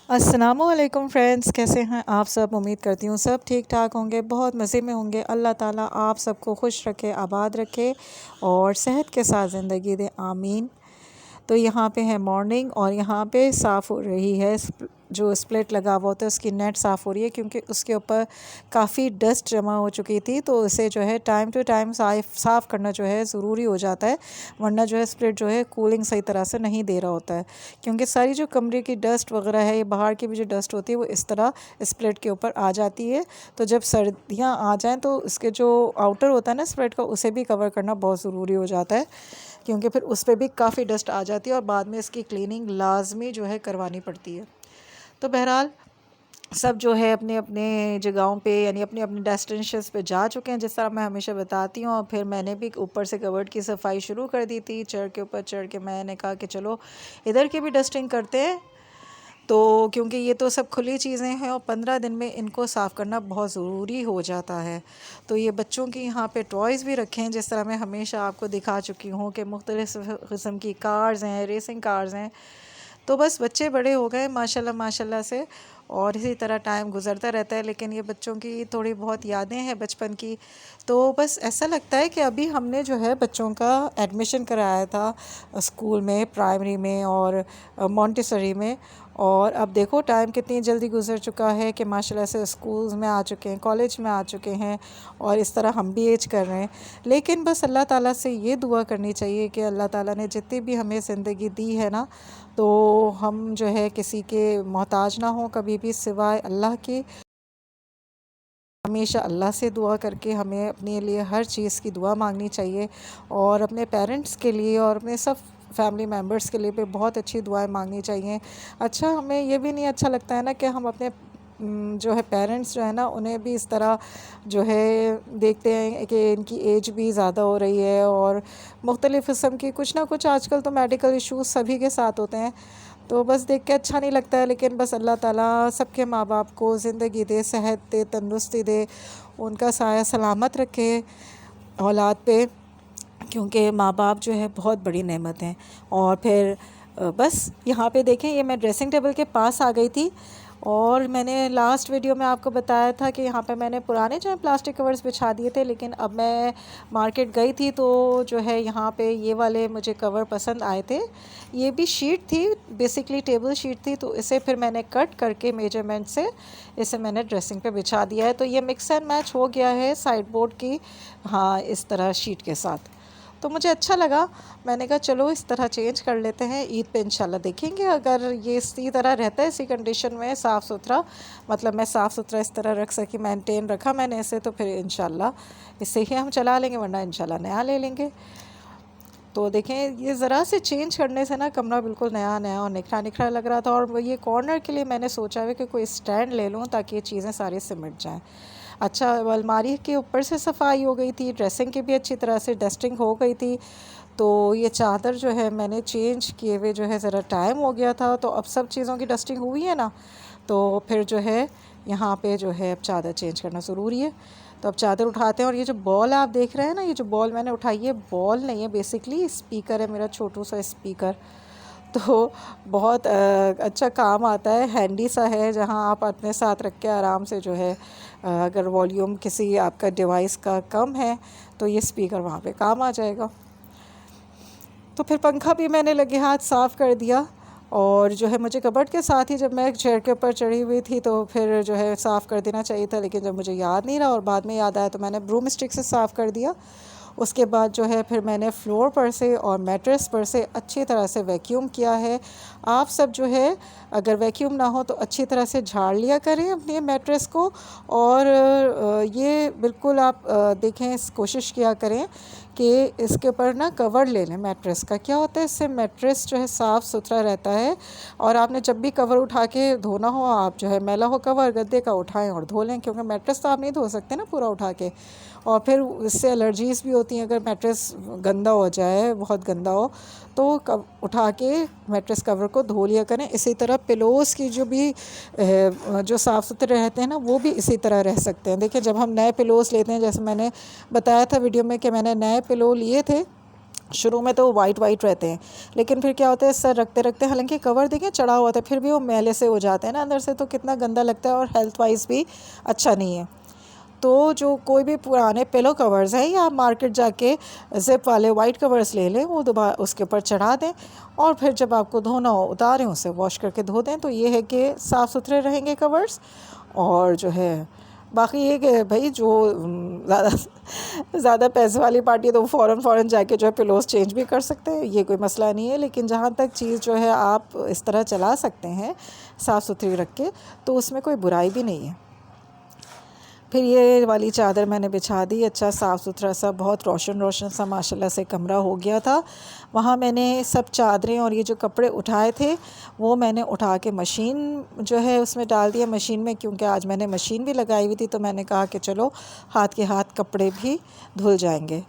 अस्सलामुअलैकुम फ्रेंड्स, कैसे हैं आप सब। उम्मीद करती हूँ सब ठीक ठाक होंगे, बहुत मज़े में होंगे। अल्लाह ताला आप सबको खुश रखे, आबाद रखे और सेहत के साथ ज़िंदगी दे, आमीन। तो यहाँ पे है मॉर्निंग और यहाँ पे साफ़ हो रही है जो स्प्लिट लगा हुआ होता है उसकी नेट साफ़ हो रही है, क्योंकि उसके ऊपर काफ़ी डस्ट जमा हो चुकी थी। तो उसे जो है टाइम टू टाइम साफ़ करना जो है ज़रूरी हो जाता है, वरना जो है स्प्लिट जो है कूलिंग सही तरह से नहीं दे रहा होता है। क्योंकि सारी जो कमरे की डस्ट वगैरह है, ये बाहर की भी जो डस्ट होती है वो इस तरह स्प्लिट के ऊपर आ जाती है। तो जब सर्दियाँ आ जाएँ तो इसके जो आउटर होता है ना स्प्लिट का, उसे भी कवर करना बहुत ज़रूरी हो जाता है, क्योंकि फिर उस पे भी काफ़ी डस्ट आ जाती है और बाद में इसकी क्लीनिंग लाजमी जो है करवानी पड़ती है। तो बहरहाल सब जो है अपने अपने जगहों पे, यानी अपने अपने डेस्टिनेशंस पे जा चुके हैं, जिस तरह मैं हमेशा बताती हूँ। और फिर मैंने भी ऊपर से कबर्ड की सफाई शुरू कर दी थी। चढ़ के ऊपर चढ़ के मैंने कहा कि चलो इधर की भी डस्टिंग करते हैं। तो क्योंकि ये तो सब खुली चीज़ें हैं और 15 दिन में इनको साफ़ करना बहुत ज़रूरी हो जाता है। तो ये बच्चों की यहाँ पे टॉयज़ भी रखे हैं, जिस तरह मैं हमेशा आपको दिखा चुकी हूँ कि मुख्तलिफ़ किस्म की कार्स हैं, रेसिंग कार्स हैं। तो बस बच्चे बड़े हो गए माशाल्लाह माशाल्लाह से, और इसी तरह टाइम गुज़रता रहता है। लेकिन ये बच्चों की थोड़ी बहुत यादें हैं बचपन की। तो बस ऐसा लगता है कि अभी हमने जो है बच्चों का एडमिशन कराया था स्कूल में, प्राइमरी में और मॉन्टेसरी में। और अब देखो टाइम कितनी जल्दी गुज़र चुका है कि माशाल्लाह से स्कूल्स में आ चुके हैं, कॉलेज में आ चुके हैं, और इस तरह हम भी एज कर रहे हैं। लेकिन बस अल्लाह ताला से ये दुआ करनी चाहिए कि अल्लाह ताला ने जितनी भी हमें ज़िंदगी दी है ना, तो हम जो है किसी के मोहताज ना हों कभी भी सिवाय अल्लाह के। हमेशा अल्लाह से दुआ करके हमें अपने लिए हर चीज़ की दुआ मांगनी चाहिए, और अपने पेरेंट्स के लिए और अपने सब फैमिली मेम्बर्स के लिए भी बहुत अच्छी दुआएं मांगनी चाहिए। अच्छा, हमें ये भी नहीं अच्छा लगता है ना कि हम अपने जो है पेरेंट्स जो है ना, उन्हें भी इस तरह जो है देखते हैं कि इनकी एज भी ज़्यादा हो रही है, और मुख्तलिफ़ किस्म की कुछ ना कुछ आजकल तो मेडिकल इश्यूज़ सभी के साथ होते हैं। तो बस देख के अच्छा नहीं लगता है। लेकिन बस अल्लाह ताला सबके माँ बाप को ज़िंदगी दे, सेहत दे, तंदुरुस्ती दे, उनका साया सलामत रखे औलाद पे, क्योंकि माँ बाप जो है बहुत बड़ी नेमत हैं। और फिर बस यहाँ पे देखें, ये मैं ड्रेसिंग टेबल के पास आ गई थी, और मैंने लास्ट वीडियो में आपको बताया था कि यहाँ पे मैंने पुराने जो है प्लास्टिक कवर्स बिछा दिए थे। लेकिन अब मैं मार्केट गई थी तो जो है यहाँ पे ये वाले मुझे कवर पसंद आए थे। ये भी शीट थी, बेसिकली टेबल शीट थी, तो इसे फिर मैंने कट करके मेजरमेंट से इसे मैंने ड्रेसिंग पे बिछा दिया है। तो ये मिक्स एंड मैच हो गया है साइड बोर्ड की, हाँ, इस तरह शीट के साथ। तो मुझे अच्छा लगा, मैंने कहा चलो इस तरह चेंज कर लेते हैं, ईद पे इंशाल्लाह देखेंगे। अगर ये इसी तरह रहता है, इसी कंडीशन में साफ़ सुथरा, मतलब मैं साफ़ सुथरा इस तरह रख सकी, मेंटेन रखा मैंने इसे, तो फिर इंशाल्लाह इससे ही हम चला लेंगे, वरना इंशाल्लाह नया ले लेंगे। तो देखें, ये ज़रा से चेंज करने से ना कमरा बिल्कुल नया नया और निखरा निखरा लग रहा था। और वो ये कॉर्नर के लिए मैंने सोचा है कि कोई स्टैंड ले लूँ ताकि ये चीज़ें सारी सिमट जाएँ। अच्छा, अलमारी के ऊपर से सफाई हो गई थी, ड्रेसिंग की भी अच्छी तरह से डस्टिंग हो गई थी। तो ये चादर जो है मैंने चेंज किए हुए जो है ज़रा टाइम हो गया था, तो अब सब चीज़ों की डस्टिंग हुई है ना, तो फिर जो है यहाँ पे जो है अब चादर चेंज करना ज़रूरी है। तो अब चादर उठाते हैं। और ये जो बॉल आप देख रहे हैं ना, ये जो बॉल मैंने उठाई है, बॉल नहीं है, बेसिकली स्पीकर है, मेरा छोटू सा स्पीकर। तो बहुत अच्छा काम आता है, हैंडी सा है, जहाँ आप अपने साथ रख के आराम से जो है अगर वॉल्यूम किसी आपका डिवाइस का कम है तो ये स्पीकर वहाँ पे काम आ जाएगा। तो फिर पंखा भी मैंने लगे हाथ साफ़ कर दिया। और जो है मुझे कबर्ड के साथ ही जब मैं चेयर के ऊपर चढ़ी हुई थी तो फिर जो है साफ़ कर देना चाहिए था, लेकिन जब मुझे याद नहीं रहा और बाद में याद आया तो मैंने ब्रूम स्टिक से साफ़ कर दिया। उसके बाद जो है फिर मैंने फ्लोर पर से और मैट्रेस पर से अच्छी तरह से वैक्यूम किया है। आप सब जो है अगर वैक्यूम ना हो तो अच्छी तरह से झाड़ लिया करें अपने मैट्रेस को। और ये बिल्कुल आप देखें, कोशिश किया करें कि इसके ऊपर ना कवर ले लें मैट्रेस का। क्या होता है, इससे मैट्रेस जो है साफ़ सुथरा रहता है। और आपने जब भी कवर उठा के धोना हो, आप जो है मैला हो कवर गद्दे का उठाएं और धो लें, क्योंकि मैट्रेस तो आप नहीं धो सकते ना पूरा उठा के, और फिर इससे एलर्जीज़ भी होती हैं। अगर मैट्रेस गंदा हो जाए, बहुत गंदा हो, तो उठा के मैट्रेस कवर को धो लिया करें। इसी तरह पिलोज़ की जो भी जो साफ़ सुथरे रहते हैं ना, वो भी इसी तरह रह सकते हैं। देखिए, जब हम नए पिलोज़ लेते हैं, जैसे मैंने बताया था वीडियो में कि मैंने नए पिलो लिए थे, शुरू में तो वाइट वाइट रहते हैं, लेकिन फिर क्या होता है सर रखते रखते, हालांकि कवर देखें चढ़ा हुआ था फिर भी वो मैले से हो जाते हैं ना अंदर से, तो कितना गंदा लगता है और हेल्थ वाइज भी अच्छा नहीं है। तो जो कोई भी पुराने पिलो कवर्स हैं या आप मार्केट जाके ज़िप वाले वाइट कवर्स ले लें, वो दोबारा उसके ऊपर चढ़ा दें और फिर जब आपको धोना हो उतारें, उसे वॉश करके धो दें। तो ये है कि साफ़ सुथरे रहेंगे कवर्स। और जो है बाकी ये कि भाई जो ज़्यादा ज़्यादा पैसे वाली पार्टी है तो वो फ़ौरन जाके जो है पिलोज़ चेंज भी कर सकते हैं, ये कोई मसला नहीं है। लेकिन जहाँ तक चीज़ जो है आप इस तरह चला सकते हैं साफ़ सुथरी रख के, तो उसमें कोई बुराई भी नहीं है। फिर ये वाली चादर मैंने बिछा दी, अच्छा साफ़ सुथरा सा, बहुत रोशन रोशन सा माशाल्लाह से कमरा हो गया था। वहाँ मैंने सब चादरें और ये जो कपड़े उठाए थे वो मैंने उठा के मशीन जो है उसमें डाल दिया मशीन में, क्योंकि आज मैंने मशीन भी लगाई हुई थी, तो मैंने कहा कि चलो हाथ के हाथ कपड़े भी धुल जाएंगे।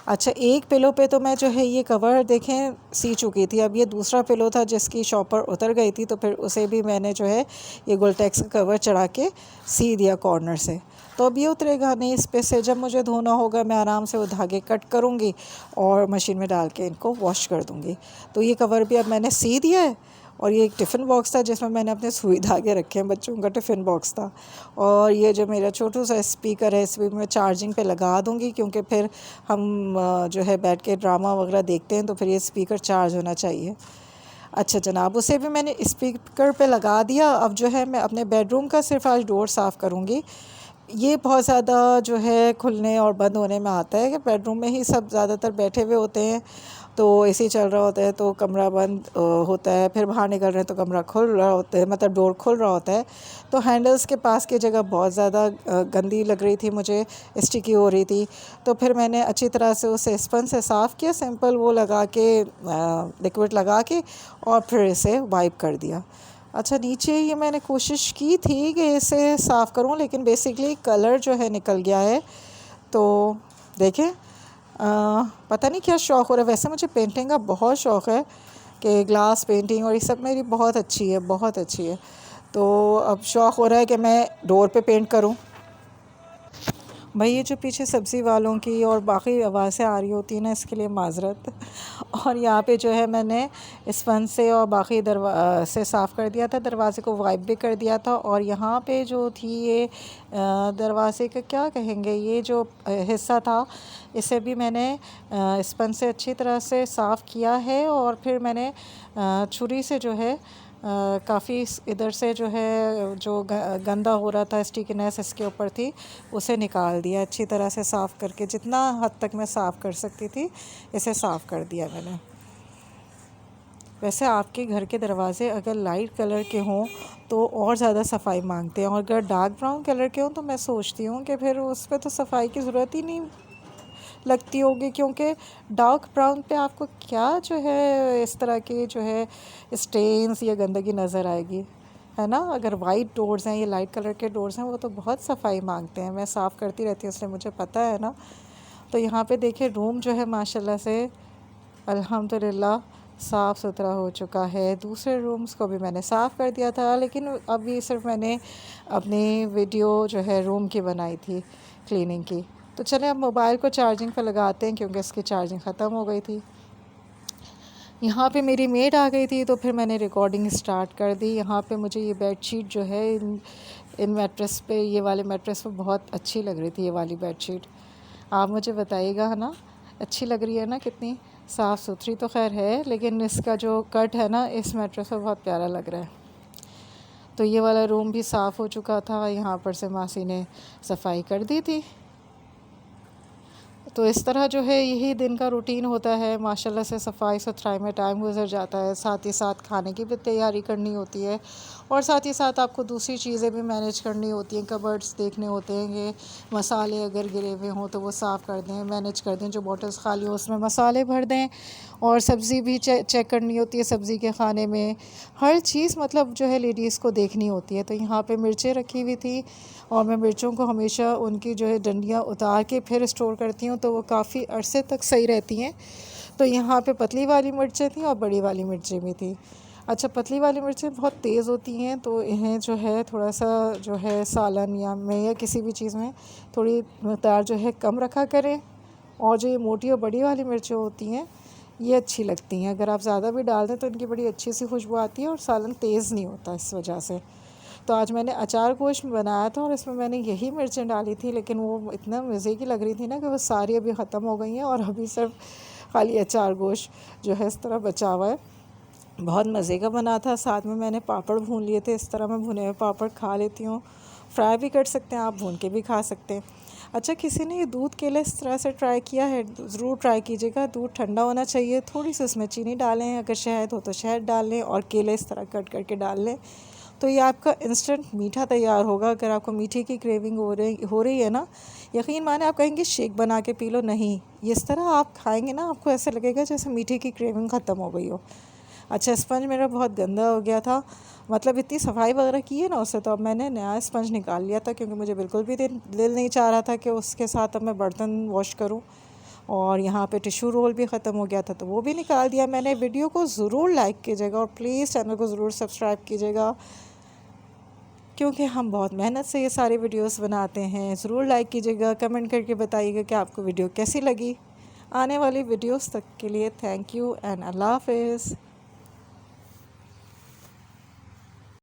अच्छा, एक पिलो पे तो मैं जो है ये कवर देखें सी चुकी थी, अब ये दूसरा पिलो था जिसकी शॉपर उतर गई थी, तो फिर उसे भी मैंने जो है ये गोल्टेक्स का कवर चढ़ा के सी दिया कॉर्नर से। तो अब ये उतरेगा नहीं इस पे से, जब मुझे धोना होगा मैं आराम से वो धागे कट करूँगी और मशीन में डाल के इनको वॉश कर दूँगी। तो ये कवर भी अब मैंने सी दिया है। और ये एक टिफ़िन बॉक्स था जिसमें मैंने अपने सुई धागे रखे हैं, बच्चों का टिफ़िन बॉक्स था। और ये जो मेरा छोटू सा स्पीकर है, इस भी मैं चार्जिंग पे लगा दूँगी, क्योंकि फिर हम जो है बैठ के ड्रामा वगैरह देखते हैं, तो फिर ये स्पीकर चार्ज होना चाहिए। अच्छा जनाब, उसे भी मैंने स्पीकर पे लगा दिया। अब जो है मैं अपने बेडरूम का सिर्फ आज डोर साफ़ करूँगी। ये बहुत ज़्यादा जो है खुलने और बंद होने में आता है कि बेडरूम में ही सब ज़्यादातर बैठे हुए होते हैं, तो एसी चल रहा होता है तो कमरा बंद होता है, फिर बाहर निकल रहे हैं तो कमरा खुल रहा होता है, मतलब डोर खुल रहा होता है। तो हैंडल्स के पास की जगह बहुत ज़्यादा गंदी लग रही थी मुझे, स्टिकी हो रही थी। तो फिर मैंने अच्छी तरह से उसे स्पंज से साफ़ किया, सिंपल वो लगा के लिक्विड लगा के, और फिर इसे वाइप कर दिया। अच्छा, नीचे ये मैंने कोशिश की थी कि इसे साफ़ करूं, लेकिन बेसिकली कलर जो है निकल गया है। तो देखें, पता नहीं क्या शौक़ हो रहा है। वैसे मुझे पेंटिंग का बहुत शौक़ है कि ग्लास पेंटिंग और ये सब मेरी बहुत अच्छी है, बहुत अच्छी है। तो अब शौक़ हो रहा है कि मैं डोर पे पेंट करूं। भाई ये जो पीछे सब्ज़ी वालों की और बाकी आवाज़ें आ रही होती हैं ना, इसके लिए माज़रत। और यहाँ पे जो है मैंने स्पंज से और बाकी से साफ़ कर दिया था, दरवाज़े को वाइप भी कर दिया था। और यहाँ पे जो थी ये दरवाज़े का क्या कहेंगे, ये जो हिस्सा था इसे भी मैंने स्पंज से अच्छी तरह से साफ़ किया है। और फिर मैंने छुरी से जो है काफ़ी इधर से जो है जो गंदा हो रहा था, स्टिकीनेस इसके ऊपर थी, उसे निकाल दिया अच्छी तरह से साफ़ करके। जितना हद तक मैं साफ़ कर सकती थी इसे साफ़ कर दिया मैंने। वैसे आपके घर के दरवाज़े अगर लाइट कलर के हों तो और ज़्यादा सफाई मांगते हैं, और अगर डार्क ब्राउन कलर के हों तो मैं सोचती हूँ कि फिर उस पर तो सफाई की ज़रूरत ही नहीं लगती होगी, क्योंकि डार्क ब्राउन पे आपको क्या जो है इस तरह की जो है स्टेन्स या गंदगी नज़र आएगी, है ना। अगर वाइट डोर्स हैं, ये लाइट कलर के डोर्स हैं, वो तो बहुत सफाई मांगते हैं। मैं साफ़ करती रहती हूँ इसलिए मुझे पता है ना। तो यहाँ पे देखिए रूम जो है माशाल्लाह से अल्हम्दुलिल्लाह साफ़ सुथरा हो चुका है। दूसरे रूम्स को भी मैंने साफ़ कर दिया था, लेकिन अभी सिर्फ मैंने अपनी वीडियो जो है रूम की बनाई थी क्लीनिंग की। तो चलें अब मोबाइल को चार्जिंग पे लगाते हैं, क्योंकि इसकी चार्जिंग ख़त्म हो गई थी। यहाँ पे मेरी मेड आ गई थी तो फिर मैंने रिकॉर्डिंग स्टार्ट कर दी। यहाँ पे मुझे ये बेडशीट जो है इन मैट्रेस पे, ये वाले मैट्रेस पे बहुत अच्छी लग रही थी ये वाली बेडशीट। आप मुझे बताइएगा, है ना, अच्छी लग रही है ना, कितनी साफ़ सुथरी तो खैर है, लेकिन इसका जो कट है ना इस मैट्रेस पर बहुत प्यारा लग रहा है। तो ये वाला रूम भी साफ़ हो चुका था, यहाँ पर से मासी ने सफाई कर दी थी। तो इस तरह जो है यही दिन का रूटीन होता है। माशाल्लाह से सफाई सुथराई में टाइम गुजर जाता है, साथ ही साथ खाने की भी तैयारी करनी होती है, और साथ ही साथ आपको दूसरी चीज़ें भी मैनेज करनी होती हैं। कबर्ड्स देखने होते हैं कि मसाले अगर गिरे हुए हों तो वो साफ़ कर दें, मैनेज कर दें, जो बॉटल्स खाली हो उसमें मसाले भर दें, और सब्ज़ी भी चेक करनी होती है, सब्ज़ी के खाने में हर चीज़ मतलब जो है लेडीज़ को देखनी होती है। तो यहाँ पे मिर्चें रखी हुई थी, और मैं मिर्चों को हमेशा उनकी जो है डंडियाँ उतार के फिर स्टोर करती हूँ, तो वो काफ़ी अरसे तक सही रहती हैं। तो यहाँ पे पतली वाली मिर्चें थी और बड़ी वाली मिर्चें भी थी। अच्छा, पतली वाली मिर्चें बहुत तेज़ होती हैं, तो इन्हें जो है थोड़ा सा जो है सालन या में या किसी भी चीज़ में थोड़ी मकदार जो है कम रखा करें। और जो ये मोटी और बड़ी वाली मिर्चें होती हैं ये अच्छी लगती हैं। अगर आप ज़्यादा भी डाल दें तो इनकी बड़ी अच्छी सी खुशबू आती है और सालन तेज़ नहीं होता इस वजह से। तो आज मैंने अचार गोश्त बनाया था और इसमें मैंने यही मिर्चें डाली थी, लेकिन वो इतना मज़े की लग रही थी ना कि वो सारी अभी ख़त्म हो गई हैं और अभी सिर्फ खाली अचार गोश्त जो है इस तरह बचा हुआ है। बहुत मज़े का बना था। साथ में मैंने पापड़ भून लिए थे। इस तरह मैं भुने हुए पापड़ खा लेती हूँ। फ्राई भी कर सकते हैं आप, भून के भी खा सकते हैं। अच्छा, किसी ने ये दूध केले इस तरह से ट्राई किया है, ज़रूर ट्राई कीजिएगा। दूध ठंडा होना चाहिए, थोड़ी सी उसमें चीनी डालें, अगर शहद हो तो शहद डाल लें और केले इस तरह कट करके डाल लें, तो ये आपका इंस्टेंट मीठा तैयार होगा। अगर आपको मीठे की क्रेविंग हो रही है ना, यकीन माने आप कहेंगे शेक बना के पी लो, नहीं, ये इस तरह आप खाएंगे ना आपको ऐसा लगेगा जैसे मीठे की क्रेविंग ख़त्म हो गई हो। अच्छा, स्पंज मेरा बहुत गंदा हो गया था, मतलब इतनी सफाई वगैरह की है ना उससे, तो अब मैंने नया स्पंज निकाल लिया था क्योंकि मुझे बिल्कुल भी दिल नहीं चाह रहा था कि उसके साथ अब मैं बर्तन वॉश करूं। और यहाँ पे टिश्यू रोल भी ख़त्म हो गया था तो वो भी निकाल दिया मैंने। वीडियो को ज़रूर लाइक कीजिएगा और प्लीज़ चैनल को ज़रूर सब्सक्राइब कीजिएगा, क्योंकि हम बहुत मेहनत से ये सारे वीडियोस बनाते हैं। ज़रूर लाइक कीजिएगा, कमेंट करके बताइएगा कि आपको वीडियो कैसी लगी। आने वाली वीडियोस तक के लिए थैंक यू एंड अल्लाह हाफ़िज़।